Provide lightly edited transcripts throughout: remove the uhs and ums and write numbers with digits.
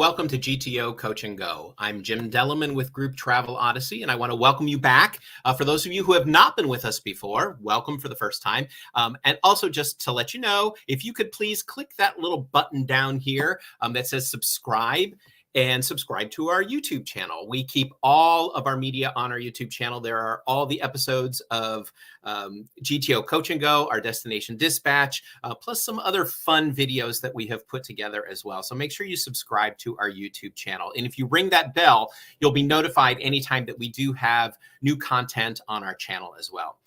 welcome to GTO Coach and Go. I'm Jim Delleman with Group Travel Odyssey, and I want to welcome you back. For those of you who have not been with us before, welcome for the first time. And also just to let you know, if you could please click that little button down here that says subscribe, and subscribe to our YouTube channel. We keep all of our media on our YouTube channel. There are all the episodes of GTO Coach and Go, our Destination Dispatch, plus some other fun videos that we have put together as well. So make sure you subscribe to our YouTube channel. And if you ring that bell, you'll be notified anytime that we do have new content on our channel as well.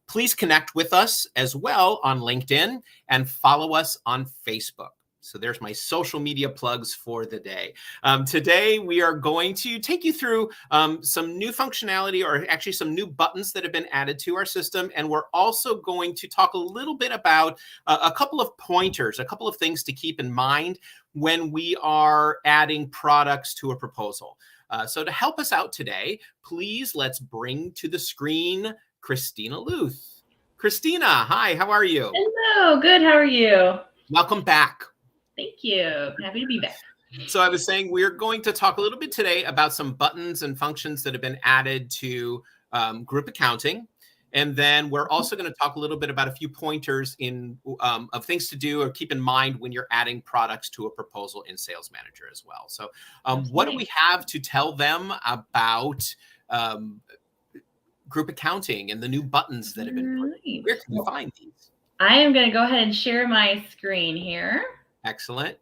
Please connect with us as well on LinkedIn and follow us on Facebook. So there's my social media plugs for the day. Today, we are going to take you through some new functionality, or actually some new buttons that have been added to our system. And we're also going to talk a little bit about a couple of pointers, a couple of things to keep in mind when we are adding products to a proposal. So to help us out today, please let's bring to the screen Christina Luth. Christina, hi, how are you? Hello, good, how are you? Welcome back. Thank you. Happy to be back. So I was saying we're going to talk a little bit today about some buttons and functions that have been added to group accounting. And then we're also going to talk a little bit about a few pointers of things to do or keep in mind when you're adding products to a proposal in Sales Manager as well. So what do we have to tell them about group accounting and the new buttons that have been put in? Where can you find these? I am going to go ahead and share my screen here. Excellent.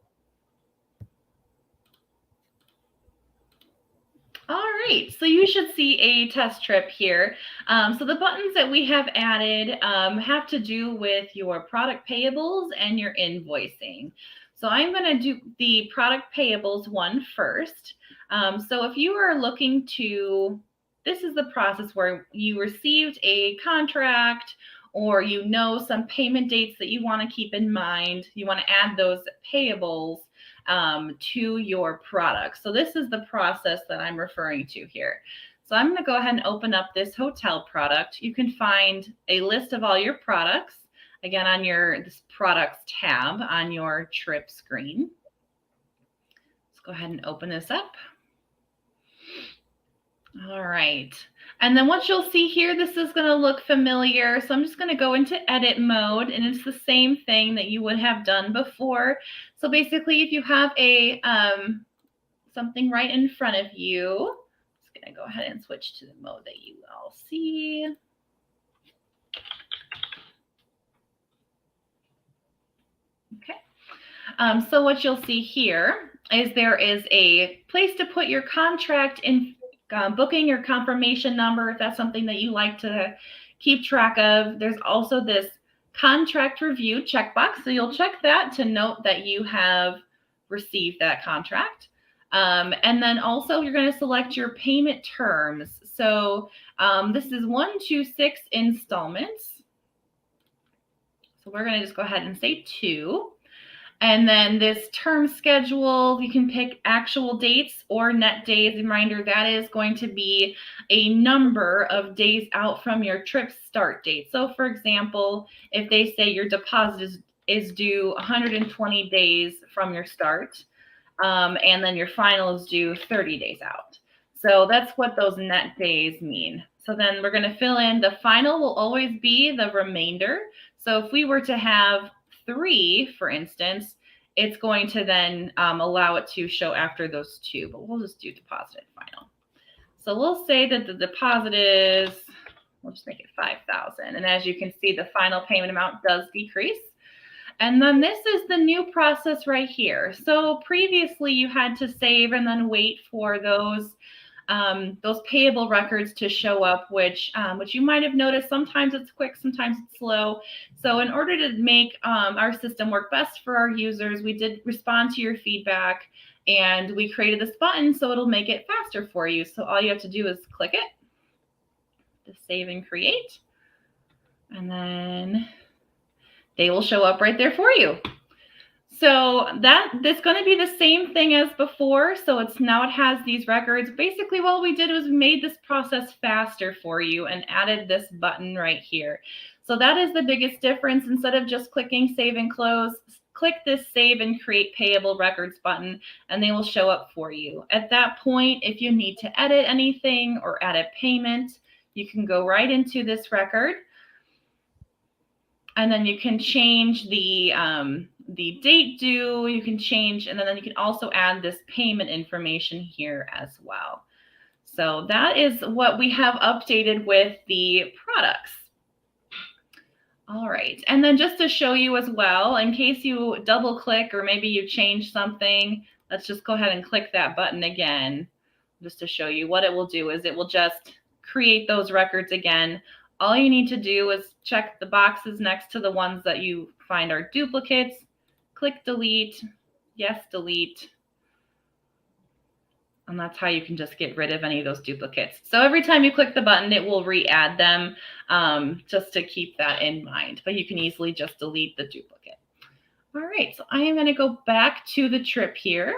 All right, so you should see a test trip here. So the buttons that we have added have to do with your product payables and your invoicing. So I'm going to do the product payables one first. So if you are looking to, this is the process where you received a contract, or you know some payment dates that you want to keep in mind. You want to add those payables to your product. So this is the process that I'm referring to here. So I'm going to go ahead and open up this hotel product. You can find a list of all your products, again, on this products tab on your trip screen. Let's go ahead and open this up. All right. And then what you'll see here, this is going to look familiar. So I'm just going to go into edit mode, and it's the same thing that you would have done before. So basically, if you have a something right in front of you, I'm just going to go ahead and switch to the mode that you all see. Okay. So what you'll see here is there is a place to put your contract in. Booking your confirmation number, if that's something that you like to keep track of. There's also this contract review checkbox. So you'll check that to note that you have received that contract. And then also you're going to select your payment terms. So this is 1 to 6 installments. So we're going to just go ahead and say 2. And then this term schedule, you can pick actual dates or net days. Reminder, that is going to be a number of days out from your trip start date. So for example, if they say your deposit is due 120 days from your start, and then your final is due 30 days out. So that's what those net days mean. So then we're going to fill in the final will always be the remainder. So if we were to have 3, for instance, it's going to then allow it to show after those 2, but we'll just do deposit and final. So we'll say that the deposit is, we'll just make it 5,000. And as you can see, the final payment amount does decrease. And then this is the new process right here. So previously you had to save and then wait for those payable records to show up, which you might have noticed. Sometimes it's quick, sometimes it's slow. So in order to make our system work best for our users, we did respond to your feedback, and we created this button so it'll make it faster for you. So all you have to do is click it, to save and create, and then they will show up right there for you. So that's going to be the same thing as before. So now it has these records. Basically, what we did was we made this process faster for you and added this button right here. So that is the biggest difference. Instead of just clicking save and close, click this Save and Create Payable Records button, and they will show up for you. At that point, if you need to edit anything or add a payment, you can go right into this record, and then you can change the date due, you can change, and then you can also add this payment information here as well. So that is what we have updated with the products. All right, and then just to show you as well, in case you double click or maybe you change something, let's just go ahead and click that button again, just to show you what it will do is it will just create those records again. All you need to do is check the boxes next to the ones that you find are duplicates, click delete, yes, delete. And that's how you can just get rid of any of those duplicates. So every time you click the button, it will re-add them, just to keep that in mind. But you can easily just delete the duplicate. All right, so I am going to go back to the trip here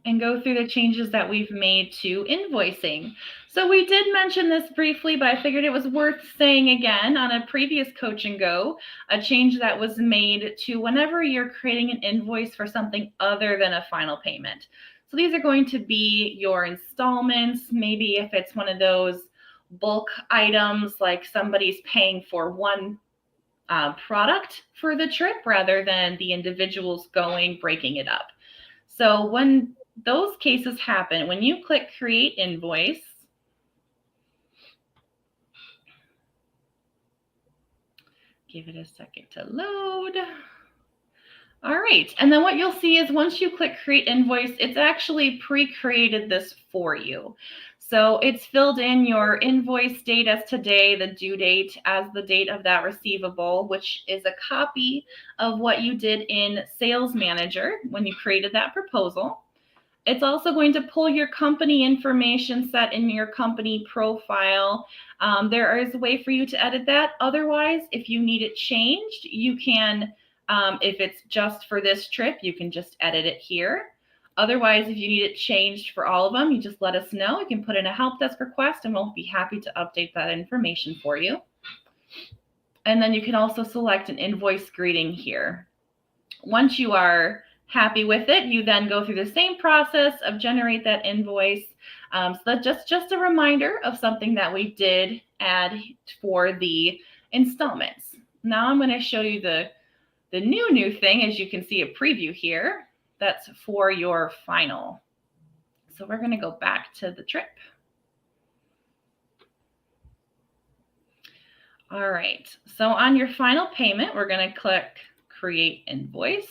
and go through the changes that we've made to invoicing. So we did mention this briefly, but I figured it was worth saying again on a previous Coach and Go, a change that was made to whenever you're creating an invoice for something other than a final payment. So these are going to be your installments, maybe if it's one of those bulk items, like somebody's paying for one product for the trip rather than the individuals breaking it up. So when those cases happen, when you click Create Invoice, give it a second to load. All right, and then what you'll see is once you click Create Invoice, it's actually pre-created this for you. So it's filled in your invoice date as today, the due date as the date of that receivable, which is a copy of what you did in Sales Manager when you created that proposal. It's also going to pull your company information set in your company profile. There is a way for you to edit that. Otherwise, if you need it changed, you can, if it's just for this trip, you can just edit it here. Otherwise, if you need it changed for all of them, you just let us know. You can put in a help desk request and we'll be happy to update that information for you. And then you can also select an invoice greeting here. Once you are happy with it, you then go through the same process of generate that invoice. So that's just a reminder of something that we did add for the installments. Now I'm going to show you the new thing. As you can see, a preview here. That's for your final. So we're going to go back to the trip. All right. So on your final payment, we're going to click Create Invoice.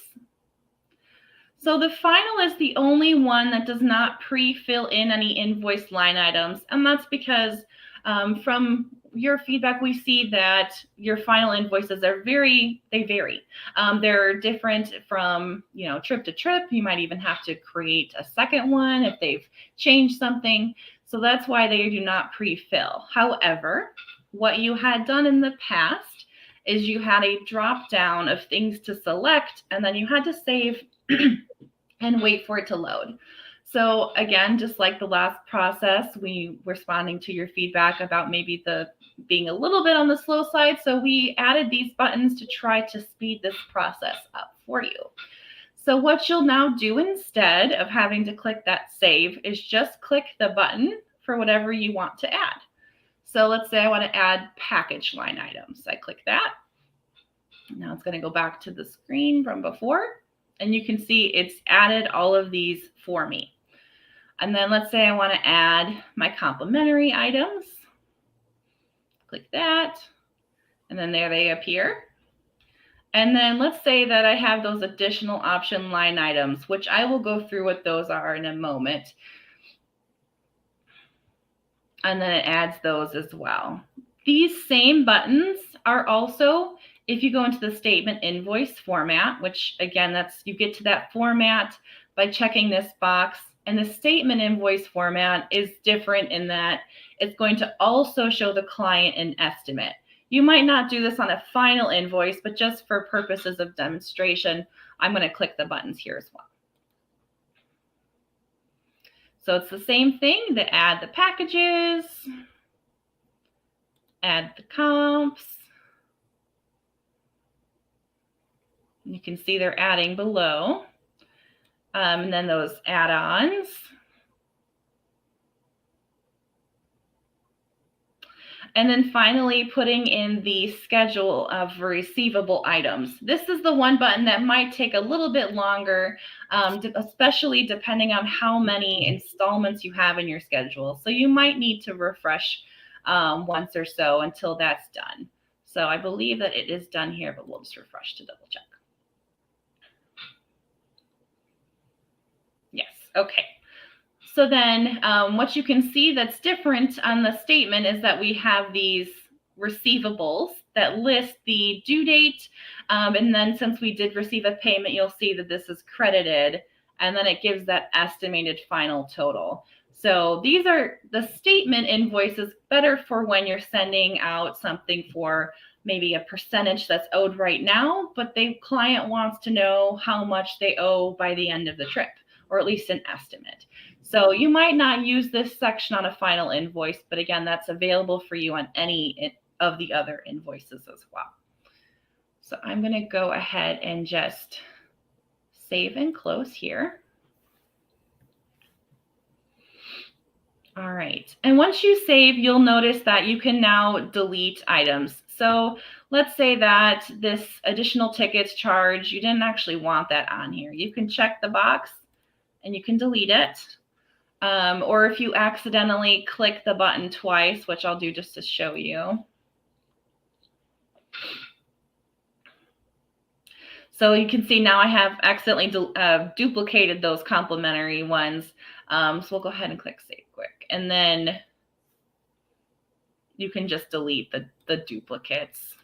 So the final is the only one that does not pre-fill in any invoice line items. And that's because from your feedback, we see that your final invoices are they vary. They're different from, trip to trip. You might even have to create a second one if they've changed something. So that's why they do not pre-fill. However, what you had done in the past is you had a drop down of things to select, and then you had to save and wait for it to load. So again, just like the last process, we were responding to your feedback about maybe being a little bit on the slow side. So we added these buttons to try to speed this process up for you. So what you'll now do instead of having to click that save is just click the button for whatever you want to add. So let's say I want to add package line items. I click that. Now it's going to go back to the screen from before. And you can see it's added all of these for me. And then let's say I want to add my complimentary items. Click that. And then there they appear. And then let's say that I have those additional option line items, which I will go through what those are in a moment. And then it adds those as well. These same buttons are also, if you go into the statement invoice format, which again, you get to that format by checking this box. And the statement invoice format is different in that it's going to also show the client an estimate. You might not do this on a final invoice, but just for purposes of demonstration, I'm going to click the buttons here as well. So it's the same thing to add the packages, add the comps, You can see they're adding below. And then those add-ons. And then finally, putting in the schedule of receivable items. This is the one button that might take a little bit longer, especially depending on how many installments you have in your schedule. So you might need to refresh once or so until that's done. So I believe that it is done here, but we'll just refresh to double check. Yes, okay. So then what you can see that's different on the statement is that we have these receivables that list the due date. And then since we did receive a payment, you'll see that this is credited. And then it gives that estimated final total. So these are the statement invoices, better for when you're sending out something for maybe a percentage that's owed right now, but the client wants to know how much they owe by the end of the trip, or at least an estimate. So you might not use this section on a final invoice, but again, that's available for you on any of the other invoices as well. So I'm going to go ahead and just save and close here. All right. And once you save, you'll notice that you can now delete items. So let's say that this additional tickets charge, you didn't actually want that on here. You can check the box and you can delete it. Or if you accidentally click the button twice, which I'll do just to show you. So you can see now I have accidentally duplicated those complimentary ones. So we'll go ahead and click save quick. And then you can just delete the duplicates.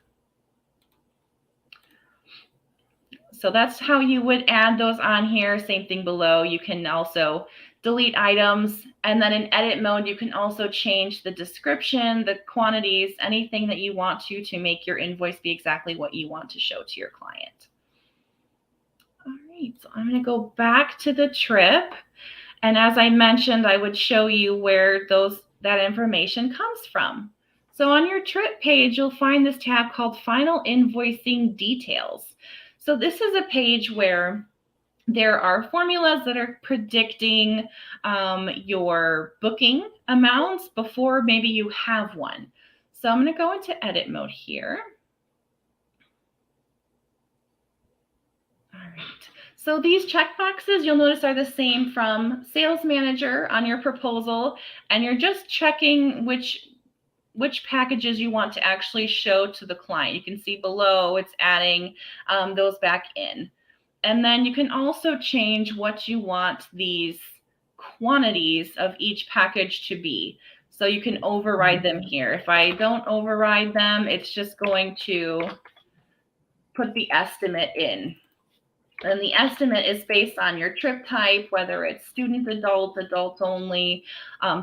So that's how you would add those on here. Same thing below. You can also delete items. And then in edit mode, you can also change the description, the quantities, anything that you want to make your invoice be exactly what you want to show to your client. All right, so I'm going to go back to the trip. And as I mentioned, I would show you where that information comes from. So on your trip page, you'll find this tab called Final Invoicing Details. So this is a page where there are formulas that are predicting your booking amounts before maybe you have one. So I'm going to go into edit mode here. All right. So these checkboxes you'll notice are the same from Sales Manager on your proposal, and you're just checking which packages you want to actually show to the client. You can see below it's adding those back in. And then you can also change what you want these quantities of each package to be. So you can override them here. If I don't override them, it's just going to put the estimate in. And the estimate is based on your trip type, whether it's student, adult, adult only,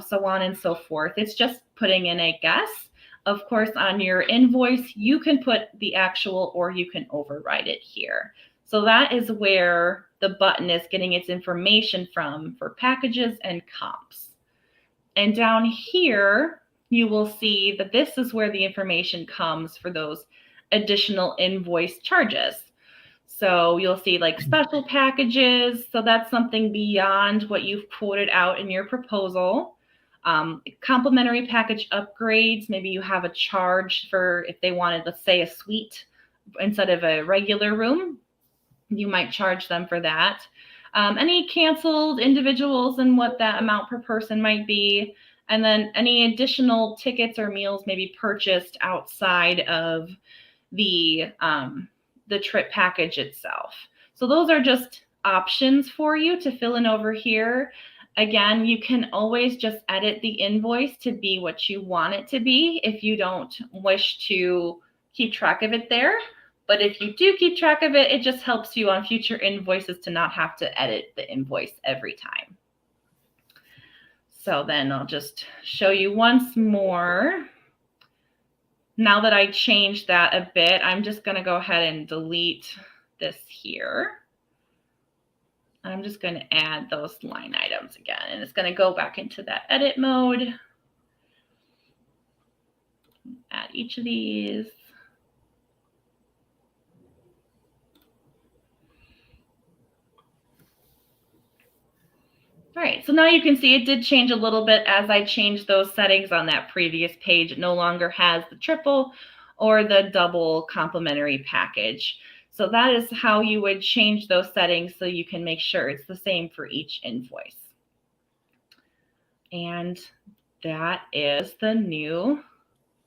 so on and so forth. It's just putting in a guess. Of course, on your invoice, you can put the actual or you can override it here. So that is where the button is getting its information from for packages and comps. And down here, you will see that this is where the information comes for those additional invoice charges. So you'll see like special packages. So that's something beyond what you've quoted out in your proposal. Complimentary package upgrades. Maybe you have a charge for if they wanted, let's say, a suite instead of a regular room. You might charge them for that. Any canceled individuals and what that amount per person might be. And then any additional tickets or meals maybe purchased outside of the trip package itself. So those are just options for you to fill in over here. Again, you can always just edit the invoice to be what you want it to be if you don't wish to keep track of it there. But if you do keep track of it, it just helps you on future invoices to not have to edit the invoice every time. So then I'll just show you once more. Now that I changed that a bit, I'm just going to go ahead and delete this here. I'm just going to add those line items again, and it's going to go back into that edit mode. Add each of these. All right, so now you can see it did change a little bit as I changed those settings on that previous page. It no longer has the triple or the double complimentary package. So that is how you would change those settings so you can make sure it's the same for each invoice. And that is the new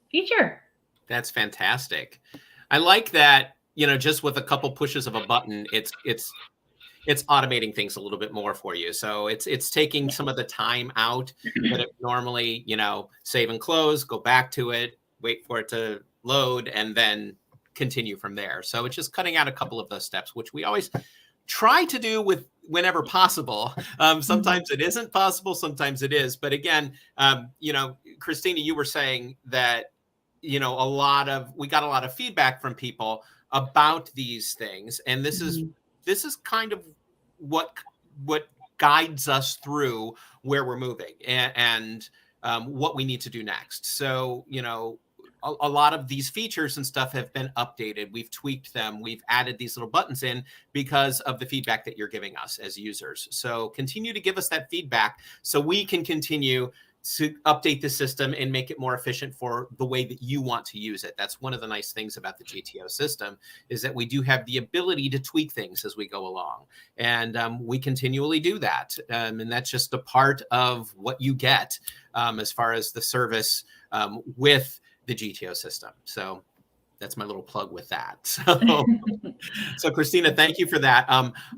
feature. That's fantastic. I like that, you know, just with a couple pushes of a button, it's automating things a little bit more for you. So it's taking some of the time out that it normally, you know, save and close, go back to it, wait for it to load, and then continue from there. So it's just cutting out a couple of those steps, which we always try to do with whenever possible. Sometimes it isn't possible, sometimes it is. But again, you know, Christina, you were saying that, you know, we got a lot of feedback from people about these things, and this is kind of what guides us through where we're moving and what we need to do next. So, you know, a lot of these features and stuff have been updated. We've tweaked them. We've added these little buttons in because of the feedback that you're giving us as users. So continue to give us that feedback so we can continue to update the system and make it more efficient for the way that you want to use it. That's one of the nice things about the GTO system, is that we do have the ability to tweak things as we go along. And we continually do that. And that's just a part of what you get as far as the service with the GTO system. So that's my little plug with that. So Christina, thank you for that.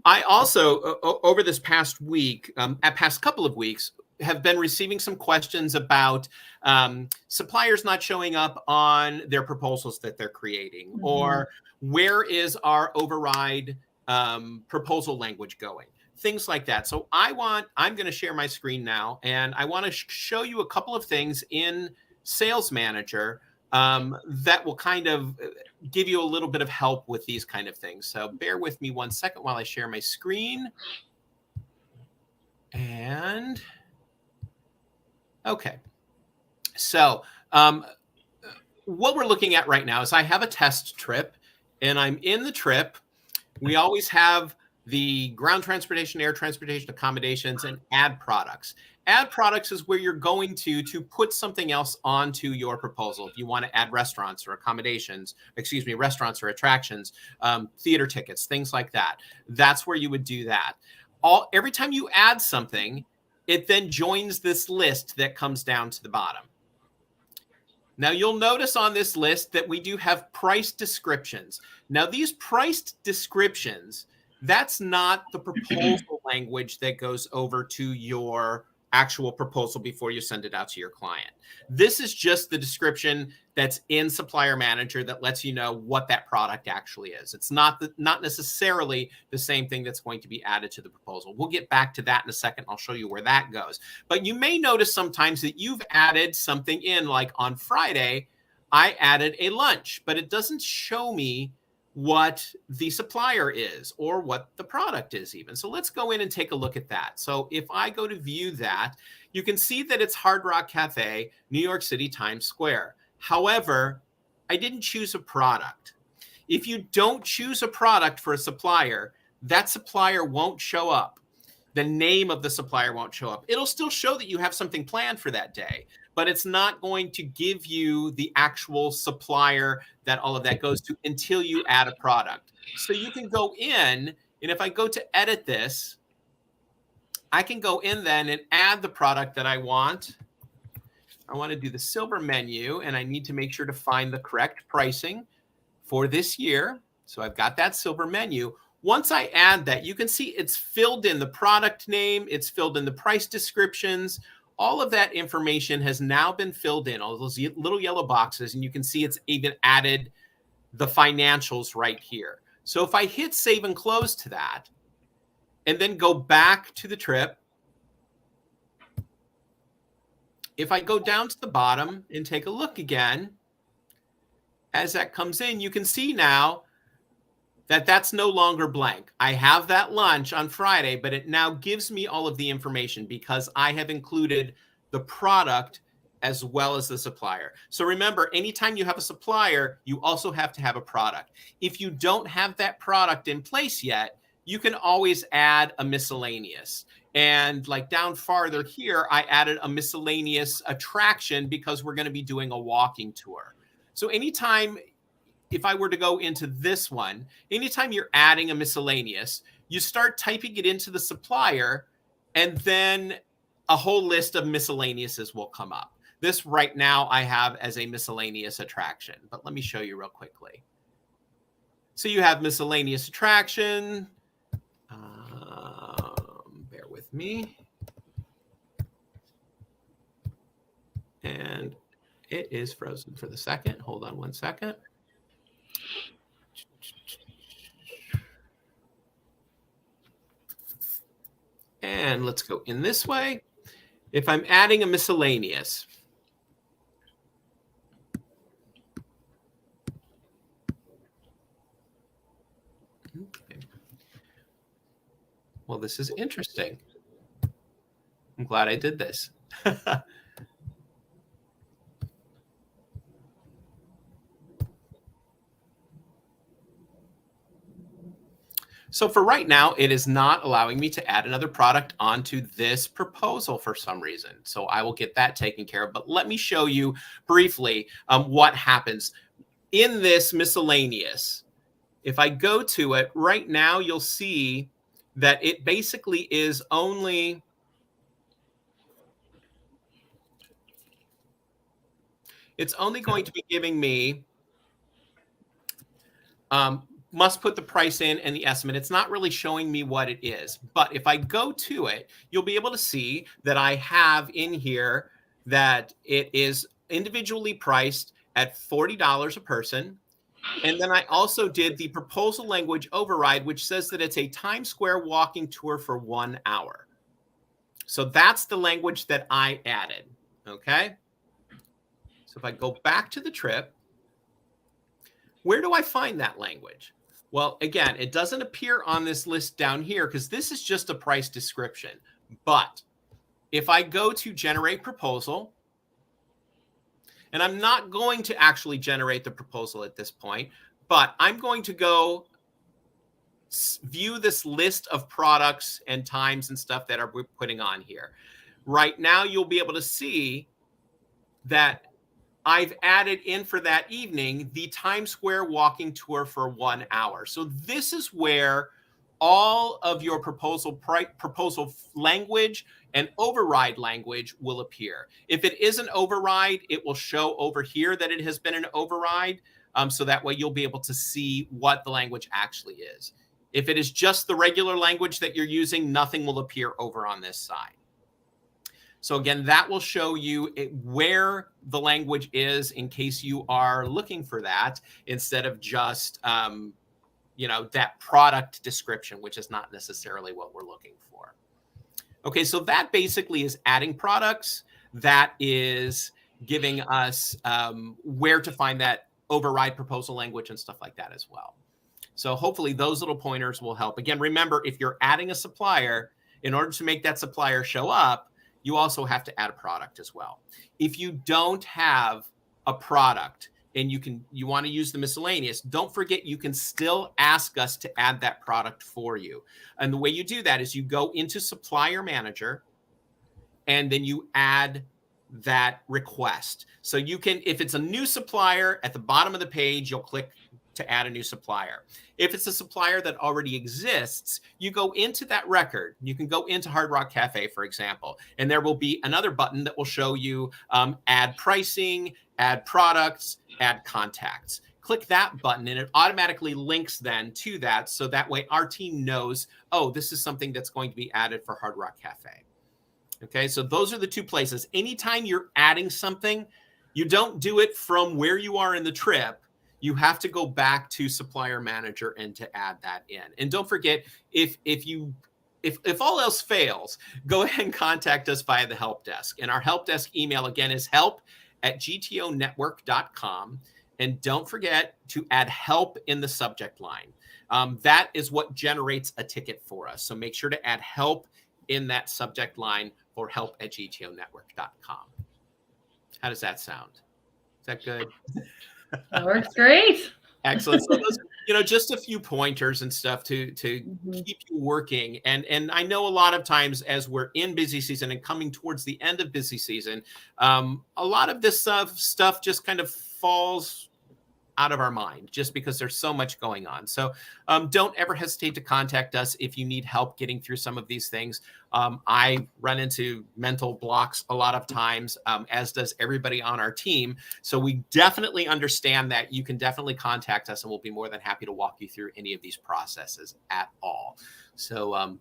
I also, over this past week, past couple of weeks, have been receiving some questions about suppliers not showing up on their proposals that they're creating, or where is our override proposal language going, things like that. So I'm going to share my screen now, and I want to show you a couple of things in Sales Manager that will kind of give you a little bit of help with these kind of things. So bear with me 1 second while I share my screen. And okay, so what we're looking at right now is I have a test trip, and I'm in the trip. We always have the ground transportation, air transportation, accommodations, and add products. Add products is where you're going to put something else onto your proposal. If you want to add restaurants or accommodations, excuse me, restaurants or attractions, theater tickets, things like that. That's where you would do that. Every time you add something, it then joins this list that comes down to the bottom. Now you'll notice on this list that we do have price descriptions. Now these price descriptions, that's not the proposal language that goes over to your actual proposal before you send it out to your client. This is just the description that's in Supplier Manager that lets you know what that product actually is. It's not necessarily the same thing that's going to be added to the proposal. We'll get back to that in a second. I'll show you where that goes. But you may notice sometimes that you've added something in, like on Friday, I added a lunch, but it doesn't show me what the supplier is or what the product is even. So let's go in and take a look at that. So if I go to view that, you can see that it's Hard Rock Cafe, New York City, Times Square. However, I didn't choose a product. If you don't choose a product for a supplier, that supplier won't show up. The name of the supplier won't show up. It'll still show that you have something planned for that day, but it's not going to give you the actual supplier that all of that goes to until you add a product. So you can go in, and if I go to edit this, I can go in then and add the product that I want. I want to do the silver menu, and I need to make sure to find the correct pricing for this year. So I've got that silver menu. Once I add that, you can see it's filled in the product name, it's filled in the price descriptions. All of that information has now been filled in, all those little yellow boxes, and you can see it's even added the financials right here. So if I hit save and close to that, and then go back to the trip, if I go down to the bottom and take a look again, as that comes in, you can see now that that's no longer blank. I have that lunch on Friday, but it now gives me all of the information because I have included the product as well as the supplier. So remember, anytime you have a supplier, you also have to have a product. If you don't have that product in place yet, you can always add a miscellaneous. And like down farther here, I added a miscellaneous attraction because we're going to be doing a walking tour. So anytime, if I were to go into this one, anytime you're adding a miscellaneous, you start typing it into the supplier, and then a whole list of miscellaneouses will come up. This right now I have as a miscellaneous attraction, but let me show you real quickly. So you have miscellaneous attraction. Bear with me. And it is frozen for the second. Hold on one second. And let's go in this way. If I'm adding a miscellaneous, okay. Well, this is interesting. I'm glad I did this. So for right now, it is not allowing me to add another product onto this proposal for some reason. So I will get that taken care of. But let me show you briefly what happens in this miscellaneous. If I go to it right now, you'll see that it basically is only going to be giving me must put the price in and the estimate. It's not really showing me what it is. But if I go to it, you'll be able to see that I have in here that it is individually priced at $40 a person. And then I also did the proposal language override, which says that it's a Times Square walking tour for 1 hour. So that's the language that I added. Okay. So if I go back to the trip, where do I find that language? Well, again, it doesn't appear on this list down here because this is just a price description. But if I go to generate proposal, and I'm not going to actually generate the proposal at this point, but I'm going to go view this list of products and times and stuff that we're putting on here. Right now, you'll be able to see that I've added in for that evening the Times Square walking tour for 1 hour. So this is where all of your proposal language and override language will appear. If it is an override, it will show over here that it has been an override. So that way you'll be able to see what the language actually is. If it is just the regular language that you're using, nothing will appear over on this side. So again, that will show you where the language is in case you are looking for that instead of just, that product description, which is not necessarily what we're looking for. Okay, so that basically is adding products. That is giving us where to find that override proposal language and stuff like that as well. So hopefully those little pointers will help. Again, remember, if you're adding a supplier, in order to make that supplier show up, you also have to add a product as well. If you don't have a product and you want to use the miscellaneous, don't forget you can still ask us to add that product for you. And the way you do that is you go into Supplier Manager and then you add that request. So you can, if it's a new supplier, at the bottom of the page, you'll click to add a new supplier. If it's a supplier that already exists, you go into that record. You can go into Hard Rock Cafe, for example, and there will be another button that will show you add pricing, add products, add contacts. Click that button and it automatically links then to that. So that way our team knows, oh, this is something that's going to be added for Hard Rock Cafe. Okay, so those are the two places. Anytime you're adding something, you don't do it from where you are in the trip. You have to go back to Supplier Manager and to add that in. And don't forget, if all else fails, go ahead and contact us via the help desk. And our help desk email again is help@gtonetwork.com. And don't forget to add help in the subject line. That is what generates a ticket for us. So make sure to add help in that subject line for help@gtonetwork.com. How does that sound? Is that good? That works great. Excellent. So just a few pointers and stuff to Mhm. keep you working. And I know a lot of times as we're in busy season and coming towards the end of busy season, a lot of this stuff just kind of falls out of our mind just because there's so much going on. So don't ever hesitate to contact us if you need help getting through some of these things. I run into mental blocks a lot of times, as does everybody on our team. So we definitely understand that. You can definitely contact us and we'll be more than happy to walk you through any of these processes at all. So,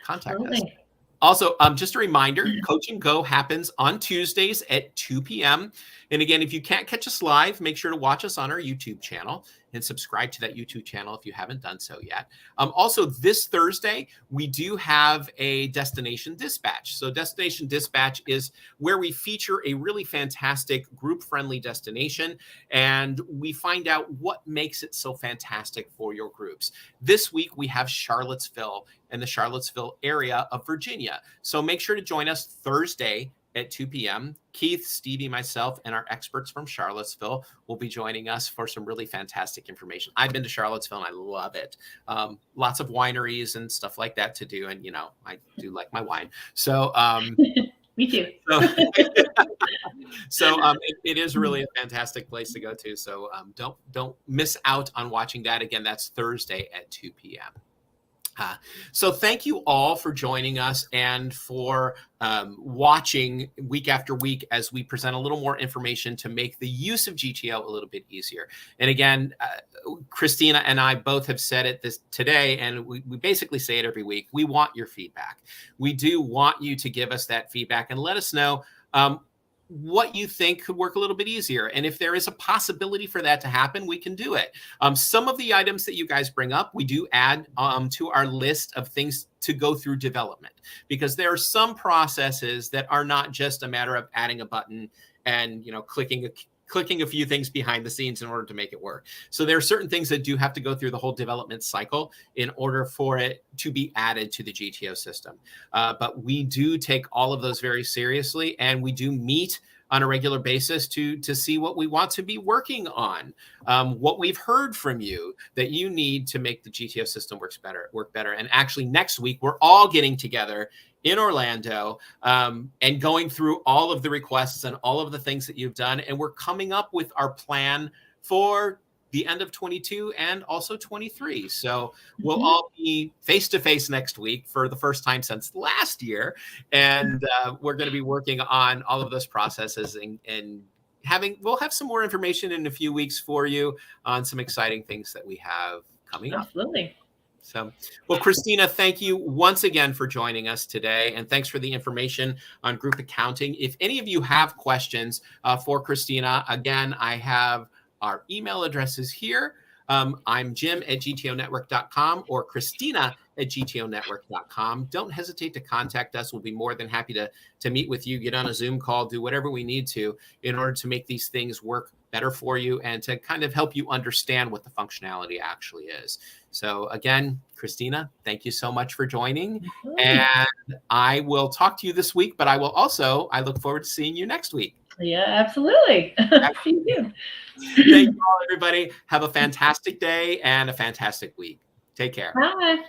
contact us. Absolutely. Also, just a reminder, Coach and Go happens on Tuesdays at 2 p.m. And again, if you can't catch us live, make sure to watch us on our YouTube channel and subscribe to that YouTube channel if you haven't done so yet. Also, this Thursday, we do have a Destination Dispatch. So Destination Dispatch is where we feature a really fantastic group-friendly destination, and we find out what makes it so fantastic for your groups. This week, we have Charlottesville and the Charlottesville area of Virginia. So make sure to join us Thursday at 2 p.m. Keith, Stevie, myself, and our experts from Charlottesville will be joining us for some really fantastic information. I've been to Charlottesville and I love it. Lots of wineries and stuff like that to do. And, I do like my wine. So, Me too. It is really a fantastic place to go to. So don't miss out on watching that. Again, that's Thursday at 2 p.m. So thank you all for joining us and for watching week after week as we present a little more information to make the use of GTO a little bit easier. And again, Christina and I both have said it today, and we basically say it every week. We want your feedback. We do want you to give us that feedback and let us know what you think could work a little bit easier. And if there is a possibility for that to happen, we can do it. Some of the items that you guys bring up, we do add to our list of things to go through development, because there are some processes that are not just a matter of adding a button and, clicking a few things behind the scenes in order to make it work. So there are certain things that do have to go through the whole development cycle in order for it to be added to the GTO system. But we do take all of those very seriously, and we do meet on a regular basis to see what we want to be working on, what we've heard from you that you need to make the GTO system work better. And actually next week, we're all getting together in Orlando and going through all of the requests and all of the things that you've done. And we're coming up with our plan for the end of 22 and also 23. So we'll all be face-to-face next week for the first time since last year. And we're going to be working on all of those processes and we'll have some more information in a few weeks for you on some exciting things that we have coming up. Absolutely. So, well, Christina, thank you once again for joining us today. And thanks for the information on group accounting. If any of you have questions for Christina, again, I have our email addresses here. I'm Jim at gtonetwork.com or Christina at gtonetwork.com. Don't hesitate to contact us. We'll be more than happy to meet with you, get on a Zoom call, do whatever we need to in order to make these things work better for you and to kind of help you understand what the functionality actually is. So again, Christina, thank you so much for joining. And I will talk to you this week, but I look forward to seeing you next week. Yeah, absolutely. See you soon. Thank you all, everybody. Have a fantastic day and a fantastic week. Take care. Bye.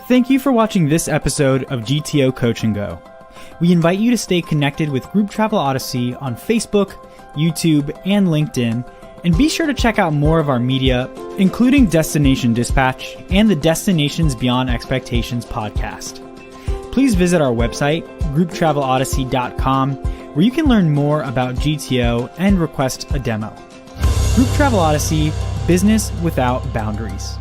Thank you for watching this episode of GTO Coach and Go. We invite you to stay connected with Group Travel Odyssey on Facebook, YouTube, and LinkedIn, and be sure to check out more of our media, including Destination Dispatch and the Destinations Beyond Expectations podcast. Please visit our website, grouptravelodyssey.com, where you can learn more about GTO and request a demo. Group Travel Odyssey, business without boundaries.